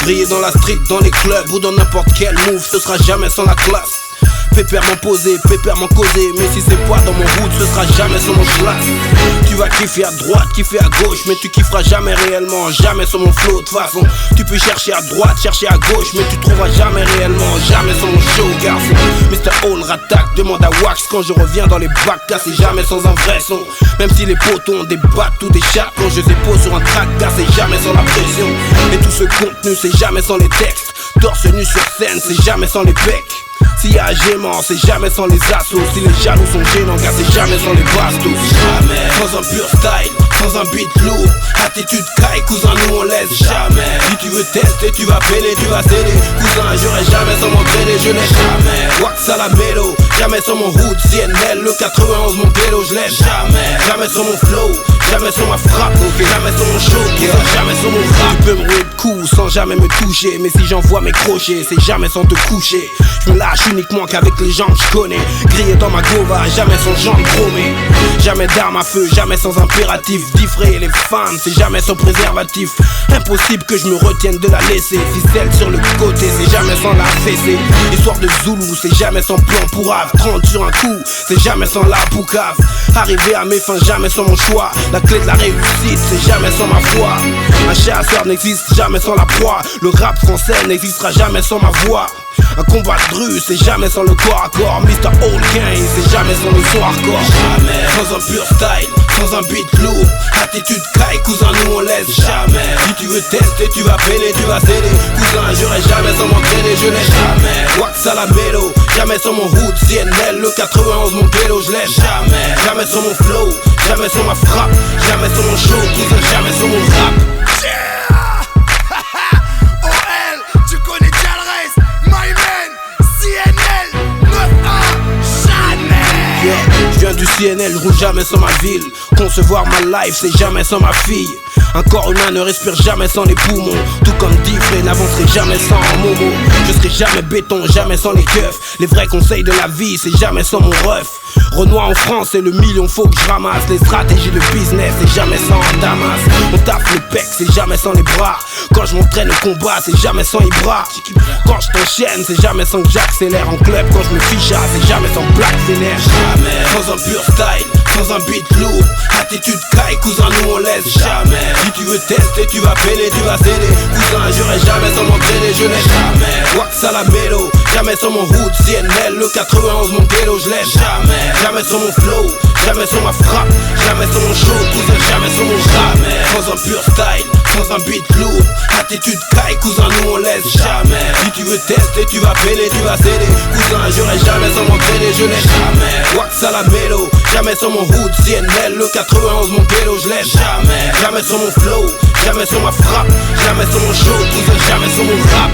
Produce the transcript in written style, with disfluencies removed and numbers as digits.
Briller dans la street, dans les clubs ou dans n'importe quel move, ce sera jamais sans la classe. Pépèrement posé, pépèrement causé, mais si c'est pas dans mon route, ce sera jamais sur mon schlass. Tu vas kiffer à droite, kiffer à gauche, mais tu kifferas jamais réellement, jamais sur mon flow. De façon, tu peux chercher à droite, chercher à gauche, mais tu trouveras jamais réellement, jamais sur mon show, garçon. Mr. Hall rattaque, demande à Wax quand je reviens dans les bacs, car c'est jamais sans un vrai son. Même si les potos ont des battes ou des chats, quand je dépose sur un track, car c'est jamais sans la pression. Et tout ce contenu, c'est jamais sans les textes. Torse nu sur scène, c'est jamais sans les pecs. S'il y a gaiement, c'est jamais sans les assauts. Si les jaloux sont gênants, car c'est jamais sans les bastos. Jamais sans un pur style, sans un beat lourd. Attitude caille, cousin, nous on laisse jamais. Si tu veux tester, tu vas péler, tu vas céder. Cousin, j'aurais jamais sans m'entraîner, je n'ai jamais. Wax à la mélo, jamais sur mon route, CNL, le 91, mon vélo, je laisse jamais. Jamais sur mon flow, jamais sur ma frappe, jamais sur mon show, jamais sur mon rap. Tu peux me rouler de coups sans jamais me toucher, mais si j'envoie mes crochets, c'est jamais sans te coucher. Je me lâche uniquement qu'avec les jambes je connais. Grillé dans ma gova, jamais sans jambes chromées. Jamais d'armes à feu, jamais sans impératif. Diffrer les femmes, c'est jamais sans préservatif. Impossible que je me retienne de la laisser. Ficelle sur le côté, c'est jamais sans la fessée. Histoire de Zoulou, c'est jamais sans plan pour ave. 30 sur un coup, c'est jamais sans la poucave. Arriver à mes fins, jamais sans mon choix. La clé de la réussite, c'est jamais sans ma foi. Un chasseur n'existe jamais sans la proie. Le rap français n'existera jamais sans ma voix. Un combat de rue, c'est jamais sans le corps à corps. Mr. Old Gang, c'est jamais sans le son hardcore. Jamais sans un pur style, sans un beat lourd. Attitude caille, cousin, nous on laisse jamais. Si tu veux tester, tu vas péler, tu vas céder. Cousin, j'aurais jamais sans m'entraîner, je n'ai jamais. Wax à la mélo, jamais sur mon route, CNL, le 91, mon vélo, je laisse jamais. Jamais sur mon flow, jamais sur ma frappe, jamais sur mon show, cousin, jamais sur mon rap. Je viens du CNL, je roule jamais sans ma ville. Concevoir ma life, c'est jamais sans ma fille. Un corps humain ne respire jamais sans les poumons. Tout comme Diffré n'avancerait jamais sans un Momo. Je serai jamais béton, jamais sans les keufs. Les vrais conseils de la vie, c'est jamais sans mon ref. Renoir en France, c'est le million, faut que je ramasse. Les stratégies de business, c'est jamais sans un Damas. On tape les pecs, c'est jamais sans les bras. Quand je m'entraîne au combat, c'est jamais sans Ibra. Quand je t'enchaîne, c'est jamais sans que j'accélère. En club, quand je me fiche, c'est jamais sans Black Vénère. Jamais sans un pur style, sans un beat lourd. Attitude caille, cousin, nous on laisse jamais. Si tu veux tester, tu vas péler, tu vas céder. Cousin, j'aurais jamais sans m'entraîner, je n'ai jamais. Wax à la mélo, jamais sur mon route, CNL, le 91, mon vélo, je laisse jamais. Jamais sur mon flow, jamais sur ma frappe, jamais sur mon show, cousin, jamais sur mon jamais. Sans un pur style, sans un beat lourd. Attitude caille, cousin, nous on laisse jamais. Si tu veux tester, tu vas péler, tu vas céder. Cousin, j'aurais jamais sans m'entraîner, je n'ai jamais. Wax à la mélo, jamais sur mon route, CNL, le 91, mon vélo, je laisse jamais. Jamais sur mon flow, jamais sur ma frappe, jamais sur mon show, cousin, jamais sur mon rap.